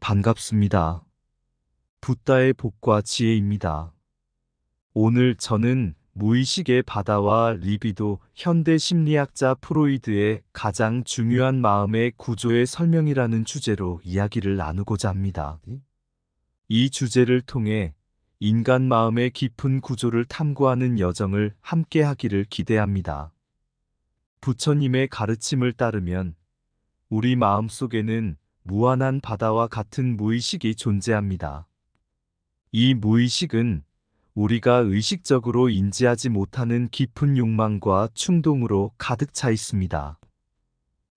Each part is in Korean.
반갑습니다. 붓다의 복과 지혜입니다. 오늘 저는 무의식의 바다와 리비도, 현대 심리학자 프로이드의 가장 중요한 마음의 구조의 설명이라는 주제로 이야기를 나누고자 합니다. 이 주제를 통해 인간 마음의 깊은 구조를 탐구하는 여정을 함께 하기를 기대합니다. 부처님의 가르침을 따르면 우리 마음 속에는 무한한 바다와 같은 무의식이 존재합니다. 이 무의식은 우리가 의식적으로 인지하지 못하는 깊은 욕망과 충동으로 가득 차 있습니다.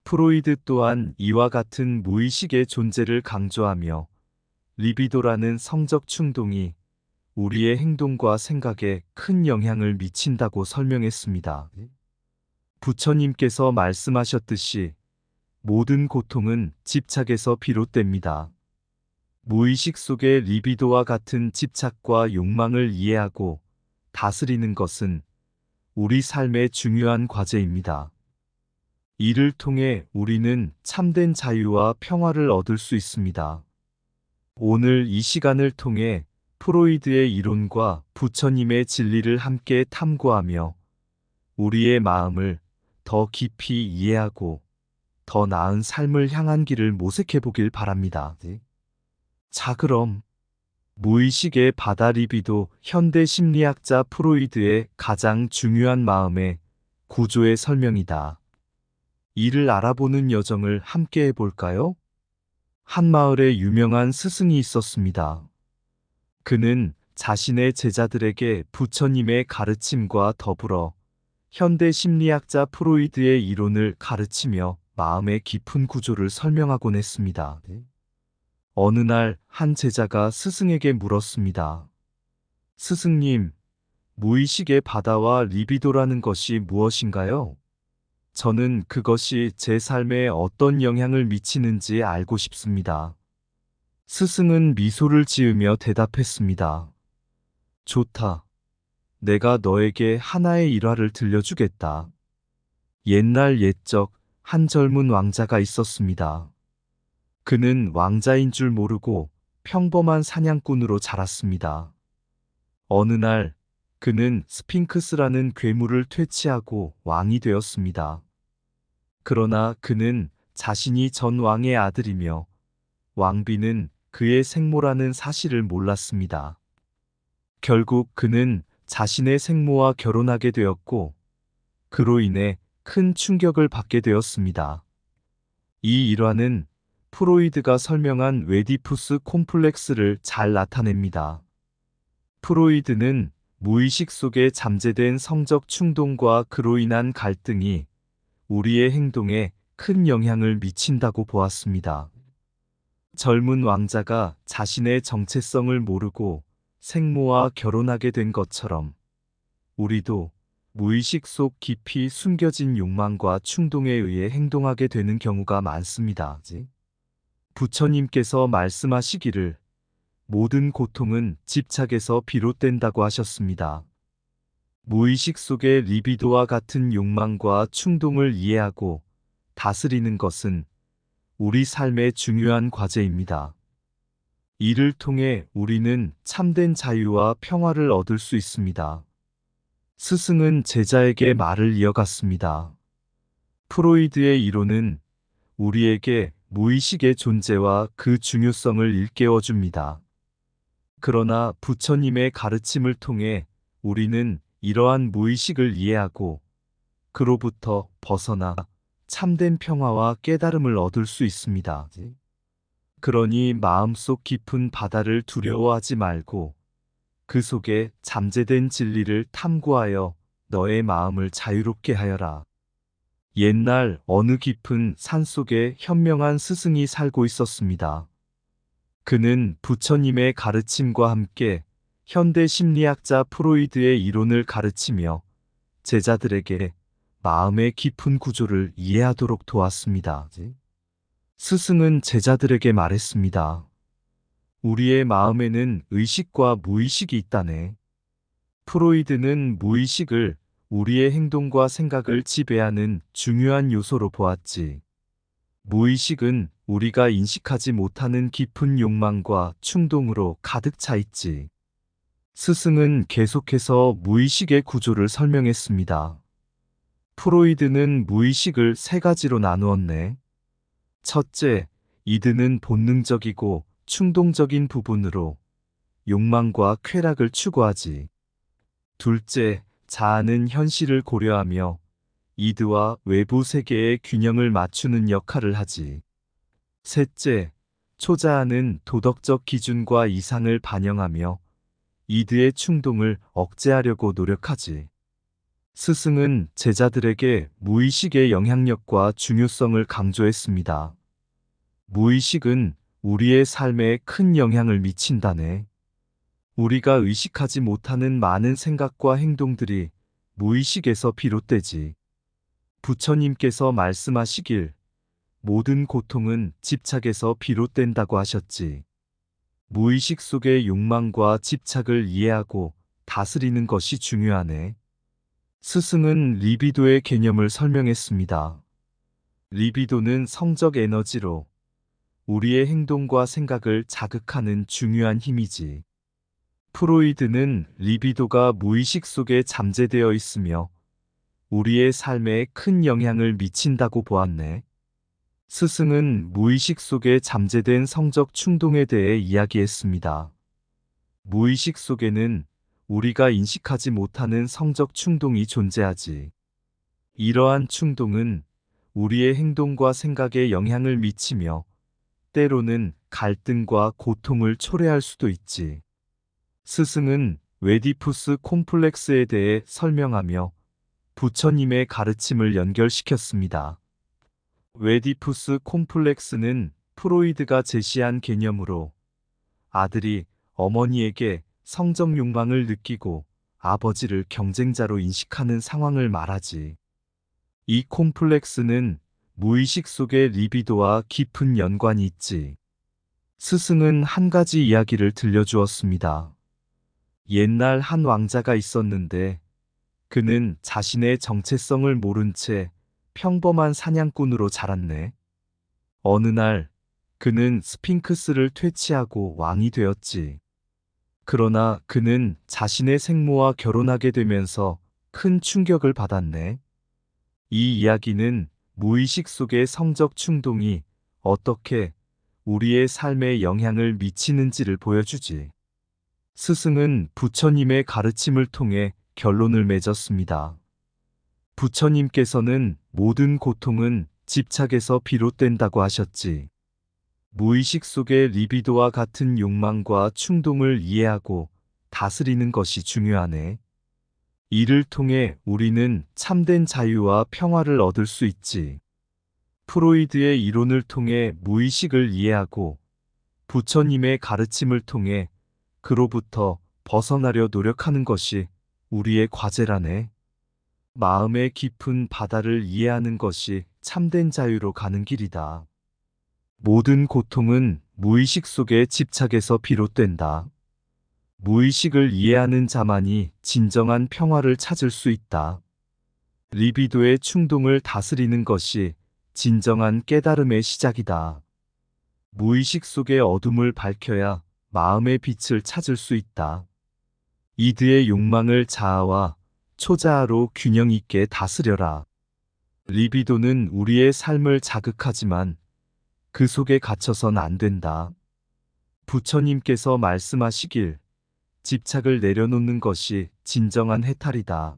프로이드 또한 이와 같은 무의식의 존재를 강조하며 리비도라는 성적 충동이 우리의 행동과 생각에 큰 영향을 미친다고 설명했습니다. 부처님께서 말씀하셨듯이 모든 고통은 집착에서 비롯됩니다. 무의식 속의 리비도와 같은 집착과 욕망을 이해하고 다스리는 것은 우리 삶의 중요한 과제입니다. 이를 통해 우리는 참된 자유와 평화를 얻을 수 있습니다. 오늘 이 시간을 통해 프로이드의 이론과 부처님의 진리를 함께 탐구하며 우리의 마음을 더 깊이 이해하고 더 나은 삶을 향한 길을 모색해 보길 바랍니다. 자, 그럼 무의식의 바다 리비도, 현대 심리학자 프로이드의 가장 중요한 마음의 구조의 설명이다. 이를 알아보는 여정을 함께 해볼까요? 한 마을에 유명한 스승이 있었습니다. 그는 자신의 제자들에게 부처님의 가르침과 더불어 현대 심리학자 프로이드의 이론을 가르치며 마음의 깊은 구조를 설명하곤 했습니다. 어느 날 한 제자가 스승에게 물었습니다. 스승님, 무의식의 바다와 리비도라는 것이 무엇인가요? 저는 그것이 제 삶에 어떤 영향을 미치는지 알고 싶습니다. 스승은 미소를 지으며 대답했습니다. 좋다. 내가 너에게 하나의 일화를 들려주겠다. 옛날 옛적 한 젊은 왕자가 있었습니다. 그는 왕자인 줄 모르고 평범한 사냥꾼으로 자랐습니다. 어느 날 그는 스핑크스라는 괴물을 퇴치하고 왕이 되었습니다. 그러나 그는 자신이 전 왕의 아들이며 왕비는 그의 생모라는 사실을 몰랐습니다. 결국 그는 자신의 생모와 결혼하게 되었고 그로 인해 큰 충격을 받게 되었습니다. 이 일화는 프로이드가 설명한 웨디푸스 콤플렉스를 잘 나타냅니다. 프로이드는 무의식 속에 잠재된 성적 충동과 그로 인한 갈등이 우리의 행동에 큰 영향을 미친다고 보았습니다. 젊은 왕자가 자신의 정체성을 모르고 생모와 결혼하게 된 것처럼 우리도 무의식 속 깊이 숨겨진 욕망과 충동에 의해 행동하게 되는 경우가 많습니다. 부처님께서 말씀하시기를 모든 고통은 집착에서 비롯된다고 하셨습니다. 무의식 속의 리비도와 같은 욕망과 충동을 이해하고 다스리는 것은 우리 삶의 중요한 과제입니다. 이를 통해 우리는 참된 자유와 평화를 얻을 수 있습니다. 스승은 제자에게 말을 이어갔습니다. 프로이드의 이론은 우리에게 무의식의 존재와 그 중요성을 일깨워 줍니다. 그러나 부처님의 가르침을 통해 우리는 이러한 무의식을 이해하고 그로부터 벗어나 참된 평화와 깨달음을 얻을 수 있습니다. 그러니 마음속 깊은 바다를 두려워하지 말고 그 속에 잠재된 진리를 탐구하여 너의 마음을 자유롭게 하여라. 옛날 어느 깊은 산속에 현명한 스승이 살고 있었습니다. 그는 부처님의 가르침과 함께 현대 심리학자 프로이드의 이론을 가르치며 제자들에게 마음의 깊은 구조를 이해하도록 도왔습니다. 스승은 제자들에게 말했습니다. 우리의 마음에는 의식과 무의식이 있다네. 프로이드는 무의식을 우리의 행동과 생각을 지배하는 중요한 요소로 보았지. 무의식은 우리가 인식하지 못하는 깊은 욕망과 충동으로 가득 차 있지. 스승은 계속해서 무의식의 구조를 설명했습니다. 프로이드는 무의식을 세 가지로 나누었네. 첫째, 이드는 본능적이고 충동적인 부분으로 욕망과 쾌락을 추구하지. 둘째, 자아는 현실을 고려하며 이드와 외부 세계의 균형을 맞추는 역할을 하지. 셋째, 초자아는 도덕적 기준과 이상을 반영하며 이드의 충동을 억제하려고 노력하지. 스승은 제자들에게 무의식의 영향력과 중요성을 강조했습니다. 무의식은 우리의 삶에 큰 영향을 미친다네. 우리가 의식하지 못하는 많은 생각과 행동들이 무의식에서 비롯되지. 부처님께서 말씀하시길 모든 고통은 집착에서 비롯된다고 하셨지. 무의식 속의 욕망과 집착을 이해하고 다스리는 것이 중요하네. 스승은 리비도의 개념을 설명했습니다. 리비도는 성적 에너지로 우리의 행동과 생각을 자극하는 중요한 힘이지. 프로이드는 리비도가 무의식 속에 잠재되어 있으며 우리의 삶에 큰 영향을 미친다고 보았네. 스승은 무의식 속에 잠재된 성적 충동에 대해 이야기했습니다. 무의식 속에는 우리가 인식하지 못하는 성적 충동이 존재하지. 이러한 충동은 우리의 행동과 생각에 영향을 미치며 때로는 갈등과 고통을 초래할 수도 있지. 스승은 웨디푸스 콤플렉스에 대해 설명하며 부처님의 가르침을 연결시켰습니다. 웨디푸스 콤플렉스는 프로이드가 제시한 개념으로 아들이 어머니에게 성적 욕망을 느끼고 아버지를 경쟁자로 인식하는 상황을 말하지. 이 콤플렉스는 무의식 속의 리비도와 깊은 연관이 있지. 스승은 한 가지 이야기를 들려주었습니다. 옛날 한 왕자가 있었는데 그는 자신의 정체성을 모른 채 평범한 사냥꾼으로 자랐네. 어느 날 그는 스핑크스를 퇴치하고 왕이 되었지. 그러나 그는 자신의 생모와 결혼하게 되면서 큰 충격을 받았네. 이 이야기는 무의식 속의 성적 충동이 어떻게 우리의 삶에 영향을 미치는지를 보여주지. 스승은 부처님의 가르침을 통해 결론을 맺었습니다. 부처님께서는 모든 고통은 집착에서 비롯된다고 하셨지. 무의식 속의 리비도와 같은 욕망과 충동을 이해하고 다스리는 것이 중요하네. 이를 통해 우리는 참된 자유와 평화를 얻을 수 있지. 프로이드의 이론을 통해 무의식을 이해하고 부처님의 가르침을 통해 그로부터 벗어나려 노력하는 것이 우리의 과제라네. 마음의 깊은 바다를 이해하는 것이 참된 자유로 가는 길이다. 모든 고통은 무의식 속의 집착에서 비롯된다. 무의식을 이해하는 자만이 진정한 평화를 찾을 수 있다. 리비도의 충동을 다스리는 것이 진정한 깨달음의 시작이다. 무의식 속의 어둠을 밝혀야 마음의 빛을 찾을 수 있다. 이드의 욕망을 자아와 초자아로 균형 있게 다스려라. 리비도는 우리의 삶을 자극하지만 그 속에 갇혀선 안 된다. 부처님께서 말씀하시길 집착을 내려놓는 것이 진정한 해탈이다.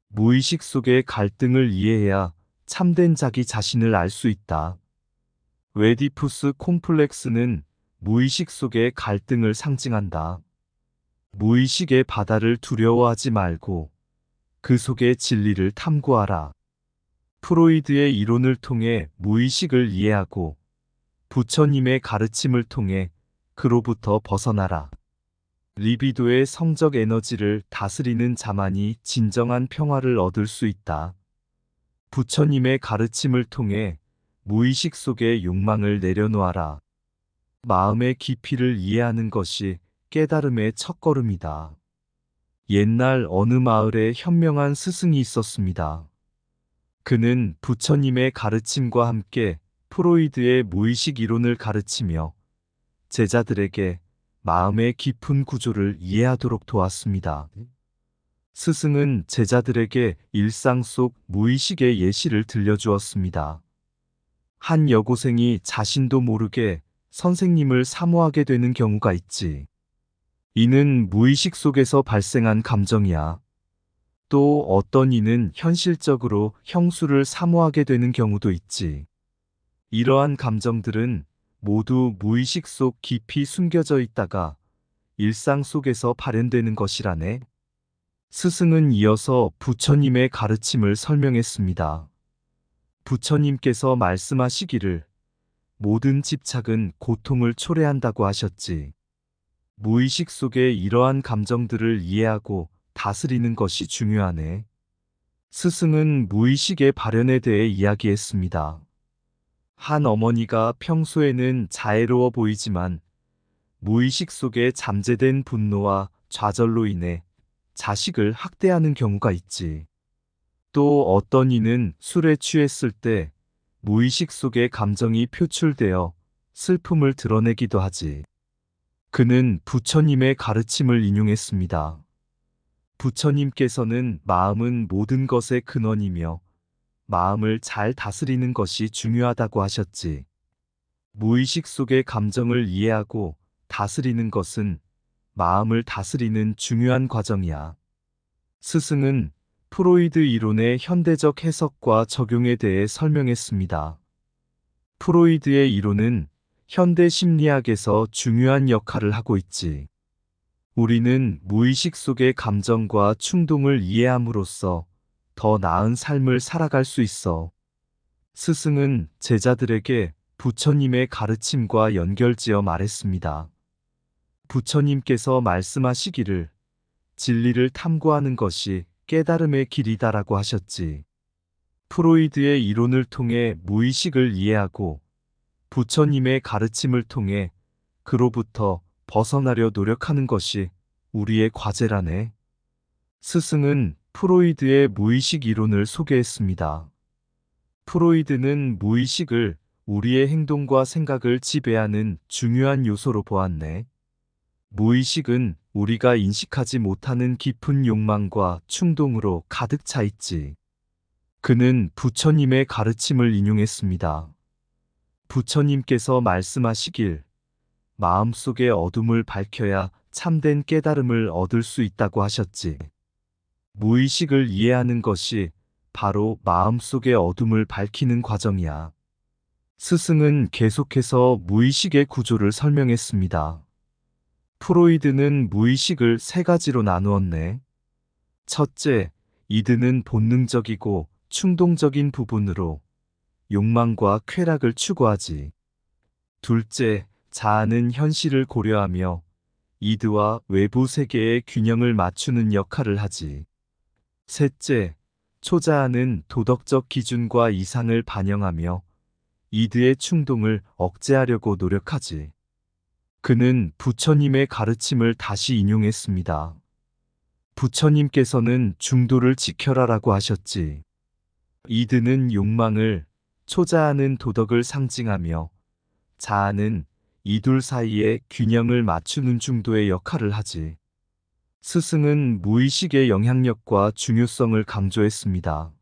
무의식 속의 갈등을 이해해야 참된 자기 자신을 알 수 있다. 웨디푸스 콤플렉스는 무의식 속의 갈등을 상징한다. 무의식의 바다를 두려워하지 말고 그 속의 진리를 탐구하라. 프로이드의 이론을 통해 무의식을 이해하고 부처님의 가르침을 통해 그로부터 벗어나라. 리비도의 성적 에너지를 다스리는 자만이 진정한 평화를 얻을 수 있다. 부처님의 가르침을 통해 무의식 속의 욕망을 내려놓아라. 마음의 깊이를 이해하는 것이 깨달음의 첫걸음이다. 옛날 어느 마을에 현명한 스승이 있었습니다. 그는 부처님의 가르침과 함께 프로이드의 무의식 이론을 가르치며 제자들에게 마음의 깊은 구조를 이해하도록 도왔습니다. 스승은 제자들에게 일상 속 무의식의 예시를 들려주었습니다. 한 여고생이 자신도 모르게 선생님을 사모하게 되는 경우가 있지. 이는 무의식 속에서 발생한 감정이야. 또 어떤 이는 현실적으로 형수를 사모하게 되는 경우도 있지. 이러한 감정들은 모두 무의식 속 깊이 숨겨져 있다가 일상 속에서 발현되는 것이라네. 스승은 이어서 부처님의 가르침을 설명했습니다. 부처님께서 말씀하시기를 모든 집착은 고통을 초래한다고 하셨지. 무의식 속의 이러한 감정들을 이해하고 다스리는 것이 중요하네. 스승은 무의식의 발현에 대해 이야기했습니다. 한 어머니가 평소에는 자애로워 보이지만 무의식 속에 잠재된 분노와 좌절로 인해 자식을 학대하는 경우가 있지. 또 어떤 이는 술에 취했을 때 무의식 속의 감정이 표출되어 슬픔을 드러내기도 하지. 그는 부처님의 가르침을 인용했습니다. 부처님께서는 마음은 모든 것의 근원이며 마음을 잘 다스리는 것이 중요하다고 하셨지. 무의식 속의 감정을 이해하고 다스리는 것은 마음을 다스리는 중요한 과정이야. 스승은 프로이드 이론의 현대적 해석과 적용에 대해 설명했습니다. 프로이드의 이론은 현대 심리학에서 중요한 역할을 하고 있지. 우리는 무의식 속의 감정과 충동을 이해함으로써 더 나은 삶을 살아갈 수 있어. 스승은 제자들에게 부처님의 가르침과 연결지어 말했습니다. 부처님께서 말씀하시기를 진리를 탐구하는 것이 깨달음의 길이다라고 하셨지. 프로이드의 이론을 통해 무의식을 이해하고 부처님의 가르침을 통해 그로부터 벗어나려 노력하는 것이 우리의 과제라네. 스승은 프로이드의 무의식 이론을 소개했습니다. 프로이드는 무의식을 우리의 행동과 생각을 지배하는 중요한 요소로 보았네. 무의식은 우리가 인식하지 못하는 깊은 욕망과 충동으로 가득 차 있지. 그는 부처님의 가르침을 인용했습니다. 부처님께서 말씀하시길 마음속의 어둠을 밝혀야 참된 깨달음을 얻을 수 있다고 하셨지. 무의식을 이해하는 것이 바로 마음속의 어둠을 밝히는 과정이야. 스승은 계속해서 무의식의 구조를 설명했습니다. 프로이드는 무의식을 세 가지로 나누었네. 첫째, 이드는 본능적이고 충동적인 부분으로 욕망과 쾌락을 추구하지. 둘째, 자아는 현실을 고려하며 이드와 외부 세계의 균형을 맞추는 역할을 하지. 셋째, 초자아는 도덕적 기준과 이상을 반영하며 이드의 충동을 억제하려고 노력하지. 그는 부처님의 가르침을 다시 인용했습니다. 부처님께서는 중도를 지켜라라고 하셨지. 이드는 욕망을, 초자아는 도덕을 상징하며 자아는 이 둘 사이의 균형을 맞추는 중도의 역할을 하지. 스승은 무의식의 영향력과 중요성을 강조했습니다.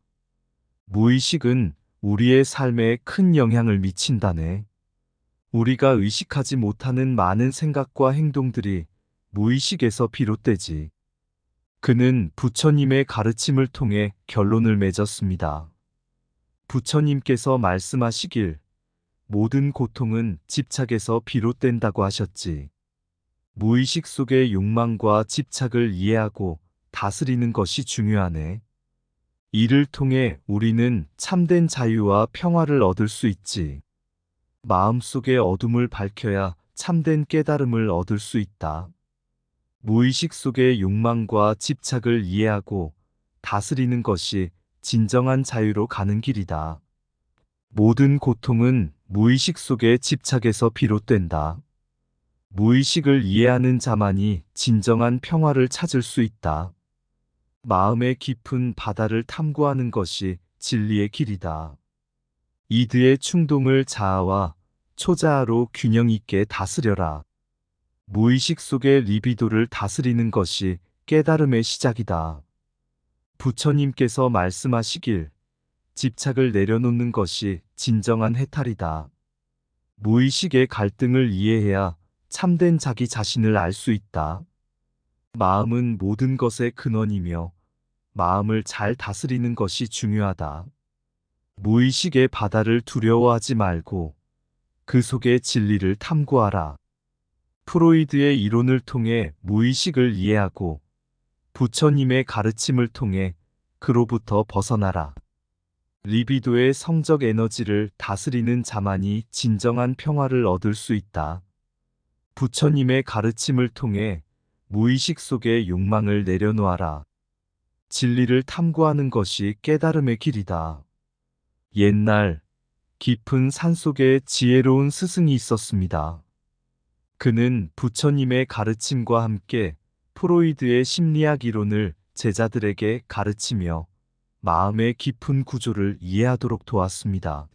무의식은 우리의 삶에 큰 영향을 미친다네. 우리가 의식하지 못하는 많은 생각과 행동들이 무의식에서 비롯되지. 그는 부처님의 가르침을 통해 결론을 맺었습니다. 부처님께서 말씀하시길 모든 고통은 집착에서 비롯된다고 하셨지. 무의식 속의 욕망과 집착을 이해하고 다스리는 것이 중요하네. 이를 통해 우리는 참된 자유와 평화를 얻을 수 있지. 마음속의 어둠을 밝혀야 참된 깨달음을 얻을 수 있다. 무의식 속의 욕망과 집착을 이해하고 다스리는 것이 진정한 자유로 가는 길이다. 모든 고통은 무의식 속의 집착에서 비롯된다. 무의식을 이해하는 자만이 진정한 평화를 찾을 수 있다. 마음의 깊은 바다를 탐구하는 것이 진리의 길이다. 이드의 충동을 자아와 초자아로 균형 있게 다스려라. 무의식 속의 리비도를 다스리는 것이 깨달음의 시작이다. 부처님께서 말씀하시길 집착을 내려놓는 것이 진정한 해탈이다. 무의식의 갈등을 이해해야 참된 자기 자신을 알 수 있다. 마음은 모든 것의 근원이며 마음을 잘 다스리는 것이 중요하다. 무의식의 바다를 두려워하지 말고 그 속의 진리를 탐구하라. 프로이드의 이론을 통해 무의식을 이해하고 부처님의 가르침을 통해 그로부터 벗어나라. 리비도의 성적 에너지를 다스리는 자만이 진정한 평화를 얻을 수 있다. 부처님의 가르침을 통해 무의식 속의 욕망을 내려놓아라. 진리를 탐구하는 것이 깨달음의 길이다. 옛날 깊은 산속에 지혜로운 스승이 있었습니다. 그는 부처님의 가르침과 함께 프로이드의 심리학 이론을 제자들에게 가르치며 마음의 깊은 구조를 이해하도록 도왔습니다.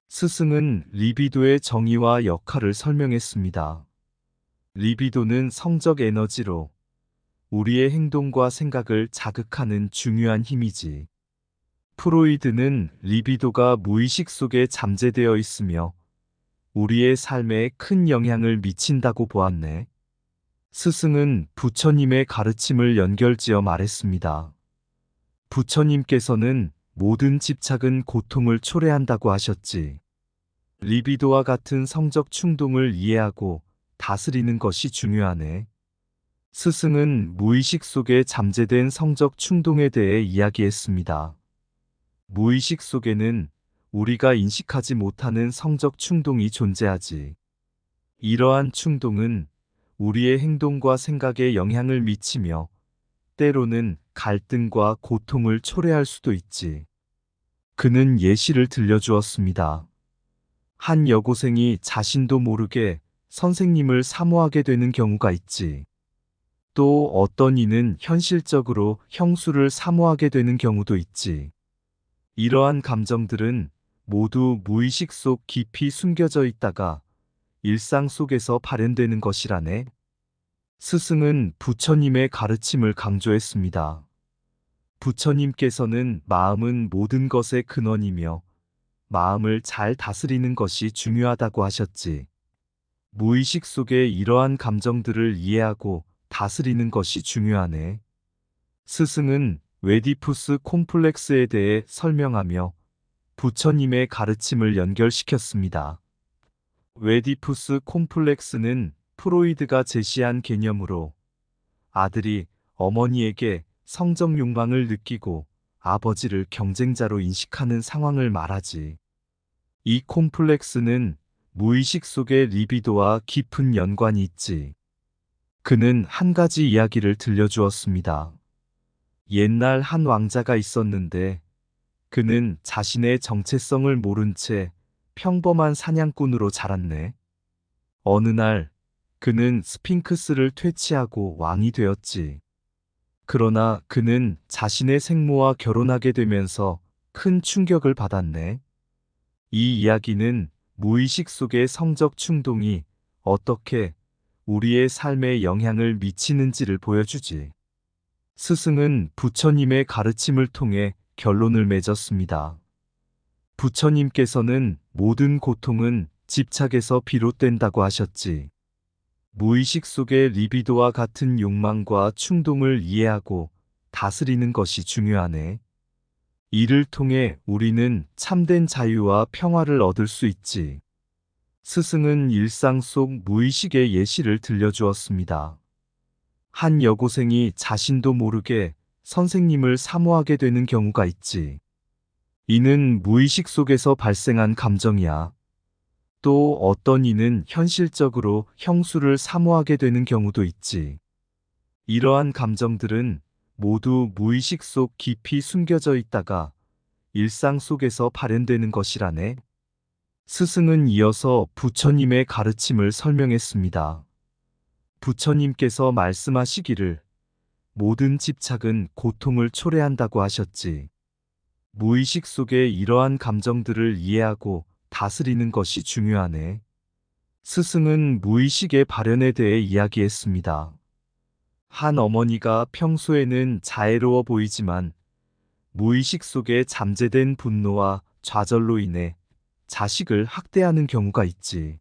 스승은 리비도의 정의와 역할을 설명했습니다. 리비도는 성적 에너지로 우리의 행동과 생각을 자극하는 중요한 힘이지. 프로이드는 리비도가 무의식 속에 잠재되어 있으며 우리의 삶에 큰 영향을 미친다고 보았네. 스승은 부처님의 가르침을 연결지어 말했습니다. 부처님께서는 모든 집착은 고통을 초래한다고 하셨지. 리비도와 같은 성적 충동을 이해하고 다스리는 것이 중요하네. 스승은 무의식 속에 잠재된 성적 충동에 대해 이야기했습니다. 무의식 속에는 우리가 인식하지 못하는 성적 충동이 존재하지. 이러한 충동은 우리의 행동과 생각에 영향을 미치며 때로는 갈등과 고통을 초래할 수도 있지. 그는 예시를 들려주었습니다. 한 여고생이 자신도 모르게 선생님을 사모하게 되는 경우가 있지. 또 어떤 이는 현실적으로 형수를 사모하게 되는 경우도 있지. 이러한 감정들은 모두 무의식 속 깊이 숨겨져 있다가 일상 속에서 발현되는 것이라네. 스승은 부처님의 가르침을 강조했습니다. 부처님께서는 마음은 모든 것의 근원이며 마음을 잘 다스리는 것이 중요하다고 하셨지. 무의식 속의 이러한 감정들을 이해하고 다스리는 것이 중요하네. 스승은 웨디푸스 콤플렉스에 대해 설명하며 부처님의 가르침을 연결시켰습니다. 웨디푸스 콤플렉스는 프로이드가 제시한 개념으로 아들이 어머니에게 성적 욕망을 느끼고 아버지를 경쟁자로 인식하는 상황을 말하지. 이 콤플렉스는 무의식 속의 리비도와 깊은 연관이 있지. 그는 한 가지 이야기를 들려주었습니다. 옛날 한 왕자가 있었는데 그는 자신의 정체성을 모른 채 평범한 사냥꾼으로 자랐네. 어느 날 그는 스핑크스를 퇴치하고 왕이 되었지. 그러나 그는 자신의 생모와 결혼하게 되면서 큰 충격을 받았네. 이 이야기는 무의식 속의 성적 충동이 어떻게 우리의 삶에 영향을 미치는지를 보여주지. 스승은 부처님의 가르침을 통해 결론을 맺었습니다. 부처님께서는 모든 고통은 집착에서 비롯된다고 하셨지. 무의식 속의 리비도와 같은 욕망과 충동을 이해하고 다스리는 것이 중요하네. 이를 통해 우리는 참된 자유와 평화를 얻을 수 있지. 스승은 일상 속 무의식의 예시를 들려주었습니다. 한 여고생이 자신도 모르게 선생님을 사모하게 되는 경우가 있지. 이는 무의식 속에서 발생한 감정이야. 또 어떤 이는 현실적으로 형수를 사모하게 되는 경우도 있지. 이러한 감정들은 모두 무의식 속 깊이 숨겨져 있다가 일상 속에서 발현되는 것이라네. 스승은 이어서 부처님의 가르침을 설명했습니다. 부처님께서 말씀하시기를 모든 집착은 고통을 초래한다고 하셨지. 무의식 속의 이러한 감정들을 이해하고 다스리는 것이 중요하네. 스승은 무의식의 발현에 대해 이야기했습니다. 한 어머니가 평소에는 자애로워 보이지만 무의식 속에 잠재된 분노와 좌절로 인해 자식을 학대하는 경우가 있지.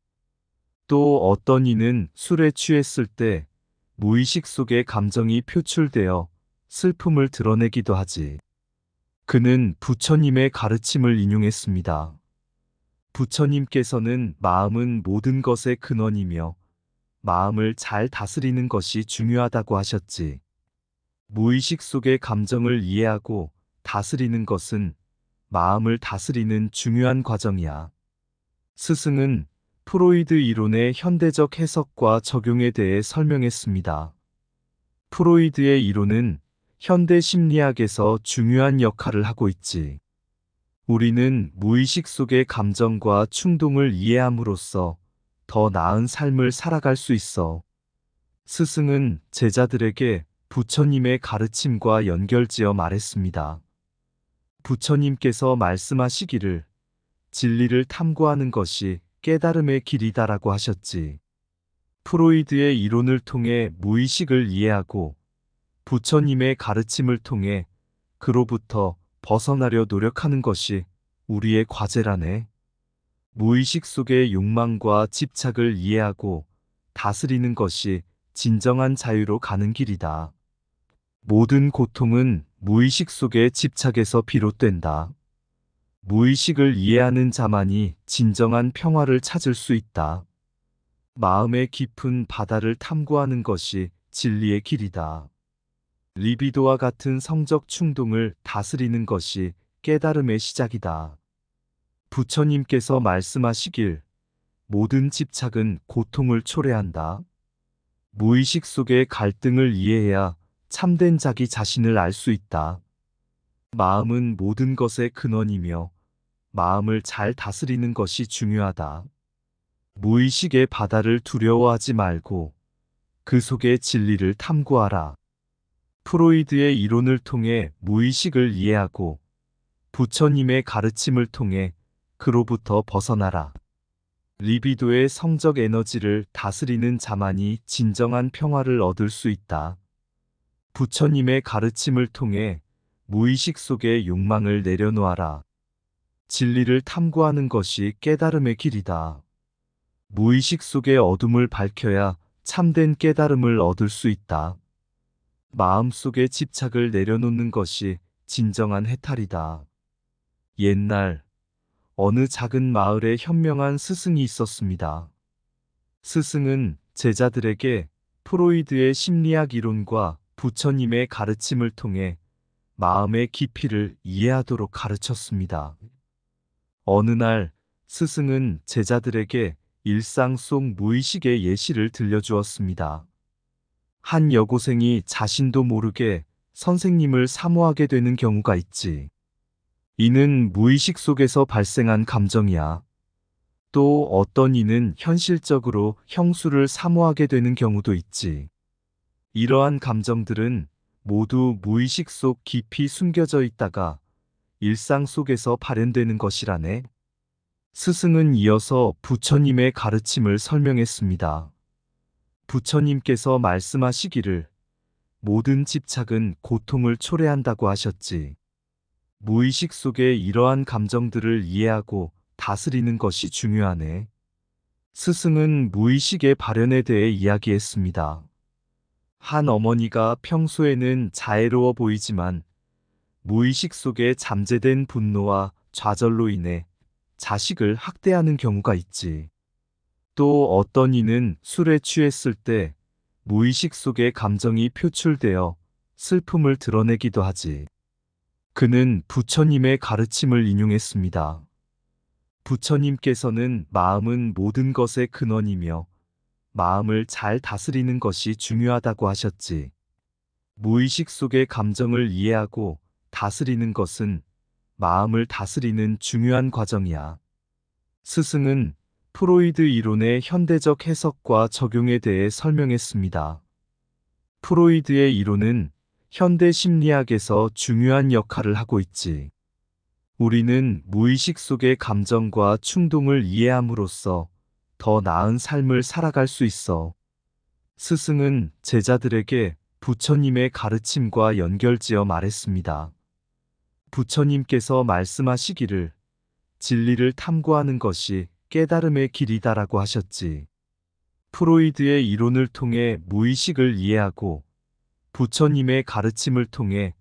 또 어떤 이는 술에 취했을 때 무의식 속의 감정이 표출되어 슬픔을 드러내기도 하지. 그는 부처님의 가르침을 인용했습니다. 부처님께서는 마음은 모든 것의 근원이며 마음을 잘 다스리는 것이 중요하다고 하셨지. 무의식 속의 감정을 이해하고 다스리는 것은 마음을 다스리는 중요한 과정이야. 스승은 프로이드 이론의 현대적 해석과 적용에 대해 설명했습니다. 프로이드의 이론은 현대 심리학에서 중요한 역할을 하고 있지. 우리는 무의식 속의 감정과 충동을 이해함으로써 더 나은 삶을 살아갈 수 있어. 스승은 제자들에게 부처님의 가르침과 연결지어 말했습니다. 부처님께서 말씀하시기를 진리를 탐구하는 것이 깨달음의 길이다라고 하셨지. 프로이드의 이론을 통해 무의식을 이해하고 부처님의 가르침을 통해 그로부터 벗어나려 노력하는 것이 우리의 과제라네. 무의식 속의 욕망과 집착을 이해하고 다스리는 것이 진정한 자유로 가는 길이다. 모든 고통은 무의식 속의 집착에서 비롯된다. 무의식을 이해하는 자만이 진정한 평화를 찾을 수 있다. 마음의 깊은 바다를 탐구하는 것이 진리의 길이다. 리비도와 같은 성적 충동을 다스리는 것이 깨달음의 시작이다. 부처님께서 말씀하시길 모든 집착은 고통을 초래한다. 무의식 속의 갈등을 이해해야 참된 자기 자신을 알 수 있다. 마음은 모든 것의 근원이며 마음을 잘 다스리는 것이 중요하다. 무의식의 바다를 두려워하지 말고 그 속의 진리를 탐구하라. 프로이드의 이론을 통해 무의식을 이해하고 부처님의 가르침을 통해 그로부터 벗어나라. 리비도의 성적 에너지를 다스리는 자만이 진정한 평화를 얻을 수 있다. 부처님의 가르침을 통해 무의식 속의 욕망을 내려놓아라. 진리를 탐구하는 것이 깨달음의 길이다. 무의식 속의 어둠을 밝혀야 참된 깨달음을 얻을 수 있다. 마음속의 집착을 내려놓는 것이 진정한 해탈이다. 옛날 어느 작은 마을에 현명한 스승이 있었습니다. 스승은 제자들에게 프로이드의 심리학 이론과 부처님의 가르침을 통해 마음의 깊이를 이해하도록 가르쳤습니다. 어느 날 스승은 제자들에게 일상 속 무의식의 예시를 들려주었습니다. 한 여고생이 자신도 모르게 선생님을 사모하게 되는 경우가 있지. 이는 무의식 속에서 발생한 감정이야. 또 어떤 이는 현실적으로 형수를 사모하게 되는 경우도 있지. 이러한 감정들은 모두 무의식 속 깊이 숨겨져 있다가 일상 속에서 발현되는 것이라네. 스승은 이어서 부처님의 가르침을 설명했습니다. 부처님께서 말씀하시기를 모든 집착은 고통을 초래한다고 하셨지. 무의식 속의 이러한 감정들을 이해하고 다스리는 것이 중요하네. 스승은 무의식의 발현에 대해 이야기했습니다. 한 어머니가 평소에는 자애로워 보이지만 무의식 속에 잠재된 분노와 좌절로 인해 자식을 학대하는 경우가 있지. 또 어떤 이는 술에 취했을 때 무의식 속의 감정이 표출되어 슬픔을 드러내기도 하지. 그는 부처님의 가르침을 인용했습니다. 부처님께서는 마음은 모든 것의 근원이며 마음을 잘 다스리는 것이 중요하다고 하셨지. 무의식 속의 감정을 이해하고 다스리는 것은 마음을 다스리는 중요한 과정이야. 스승은 프로이드 이론의 현대적 해석과 적용에 대해 설명했습니다. 프로이드의 이론은 현대 심리학에서 중요한 역할을 하고 있지. 우리는 무의식 속의 감정과 충동을 이해함으로써 더 나은 삶을 살아갈 수 있어. 스승은 제자들에게 부처님의 가르침과 연결지어 말했습니다. 부처님께서 말씀하시기를 진리를 탐구하는 것이 깨달음의 길이다라고 하셨지. 프로이드의 이론을 통해 무의식을 이해하고 부처님의 가르침을 통해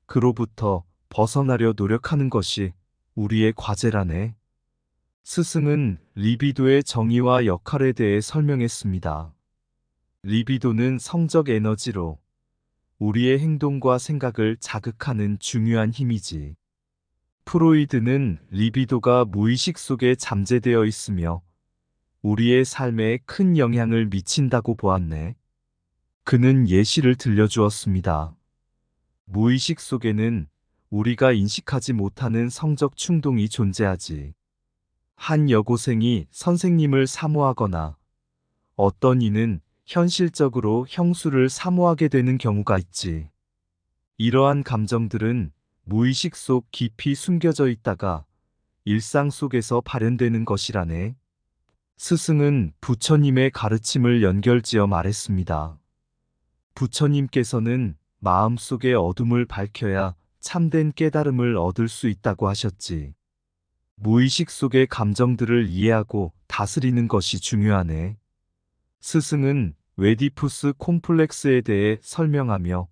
그로부터 벗어나려 노력하는 것이 우리의 과제라네. 스승은 리비도의 정의와 역할에 대해 설명했습니다. 리비도는 성적 에너지로 우리의 행동과 생각을 자극하는 중요한 힘이지. 프로이드는 리비도가 무의식 속에 잠재되어 있으며 우리의 삶에 큰 영향을 미친다고 보았네. 그는 예시를 들려주었습니다. 무의식 속에는 우리가 인식하지 못하는 성적 충동이 존재하지. 한 여고생이 선생님을 사모하거나 어떤 이는 현실적으로 형수를 사모하게 되는 경우가 있지. 이러한 감정들은 무의식 속 깊이 숨겨져 있다가 일상 속에서 발현되는 것이라네. 스승은 부처님의 가르침을 연결지어 말했습니다. 부처님께서는 마음속의 어둠을 밝혀야 참된 깨달음을 얻을 수 있다고 하셨지. 무의식 속의 감정들을 이해하고 다스리는 것이 중요하네. 스승은 웨디푸스 콤플렉스에 대해 설명하며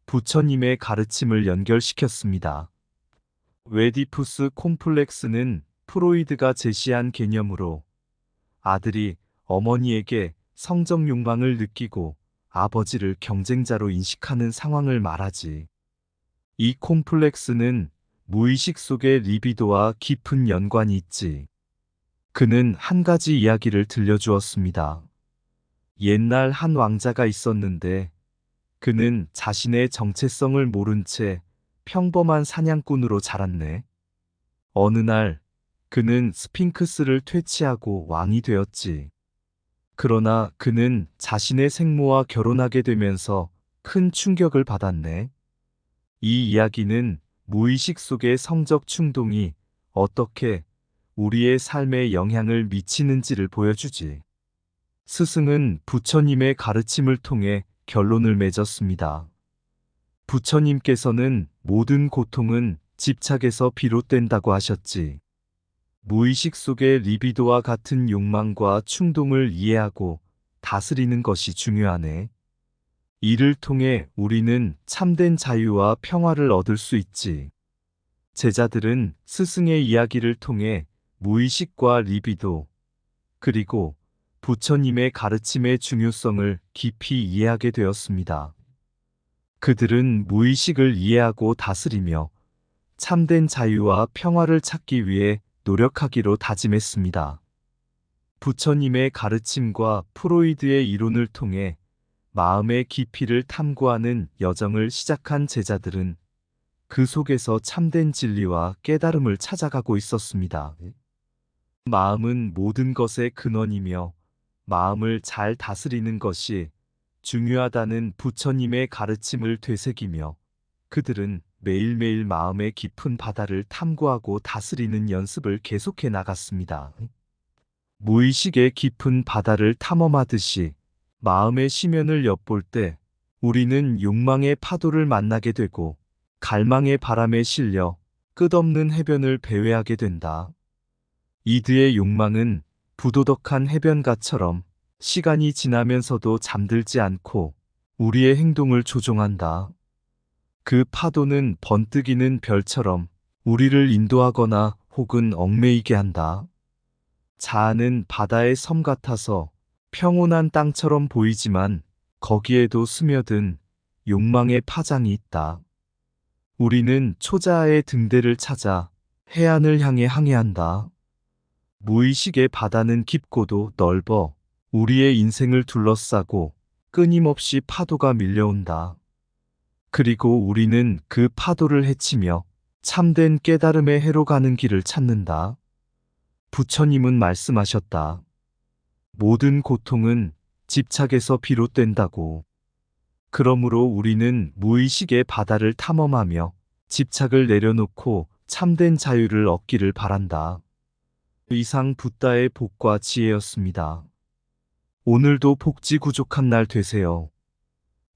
부처님의 가르침을 연결시켰습니다. 웨디푸스 콤플렉스는 프로이드가 제시한 개념으로 아들이 어머니에게 성적 욕망을 느끼고 아버지를 경쟁자로 인식하는 상황을 말하지. 이 콤플렉스는 무의식 속의 리비도와 깊은 연관이 있지. 그는 한 가지 이야기를 들려주었습니다. 옛날 한 왕자가 있었는데 그는 자신의 정체성을 모른 채 평범한 사냥꾼으로 자랐네. 어느 날 그는 스핑크스를 퇴치하고 왕이 되었지. 그러나 그는 자신의 생모와 결혼하게 되면서 큰 충격을 받았네. 이 이야기는 무의식 속의 성적 충동이 어떻게 우리의 삶에 영향을 미치는지를 보여주지. 스승은 부처님의 가르침을 통해 결론을 맺었습니다. 부처님께서는 모든 고통은 집착에서 비롯된다고 하셨지. 무의식 속의 리비도와 같은 욕망과 충동을 이해하고 다스리는 것이 중요하네. 이를 통해 우리는 참된 자유와 평화를 얻을 수 있지. 제자들은 스승의 이야기를 통해 무의식과 리비도, 그리고 부처님의 가르침의 중요성을 깊이 이해하게 되었습니다. 그들은 무의식을 이해하고 다스리며 참된 자유와 평화를 찾기 위해 노력하기로 다짐했습니다. 부처님의 가르침과 프로이드의 이론을 통해 마음의 깊이를 탐구하는 여정을 시작한 제자들은 그 속에서 참된 진리와 깨달음을 찾아가고 있었습니다. 마음은 모든 것의 근원이며 마음을 잘 다스리는 것이 중요하다는 부처님의 가르침을 되새기며 그들은 매일매일 마음의 깊은 바다를 탐구하고 다스리는 연습을 계속해 나갔습니다. 무의식의 깊은 바다를 탐험하듯이 마음의 심연을 엿볼 때 우리는 욕망의 파도를 만나게 되고 갈망의 바람에 실려 끝없는 해변을 배회하게 된다. 이드의 욕망은 부도덕한 해변가처럼 시간이 지나면서도 잠들지 않고 우리의 행동을 조종한다. 그 파도는 번뜩이는 별처럼 우리를 인도하거나 혹은 얽매이게 한다. 자아는 바다의 섬 같아서 평온한 땅처럼 보이지만 거기에도 스며든 욕망의 파장이 있다. 우리는 초자아의 등대를 찾아 해안을 향해 항해한다. 무의식의 바다는 깊고도 넓어 우리의 인생을 둘러싸고 끊임없이 파도가 밀려온다. 그리고 우리는 그 파도를 헤치며 참된 깨달음의 해로 가는 길을 찾는다. 부처님은 말씀하셨다. 모든 고통은 집착에서 비롯된다고. 그러므로 우리는 무의식의 바다를 탐험하며 집착을 내려놓고 참된 자유를 얻기를 바란다. 이상 붓다의 복과 지혜였습니다. 오늘도 복지구족한 날 되세요.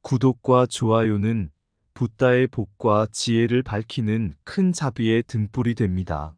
구독과 좋아요는 붓다의 복과 지혜를 밝히는 큰 자비의 등불이 됩니다.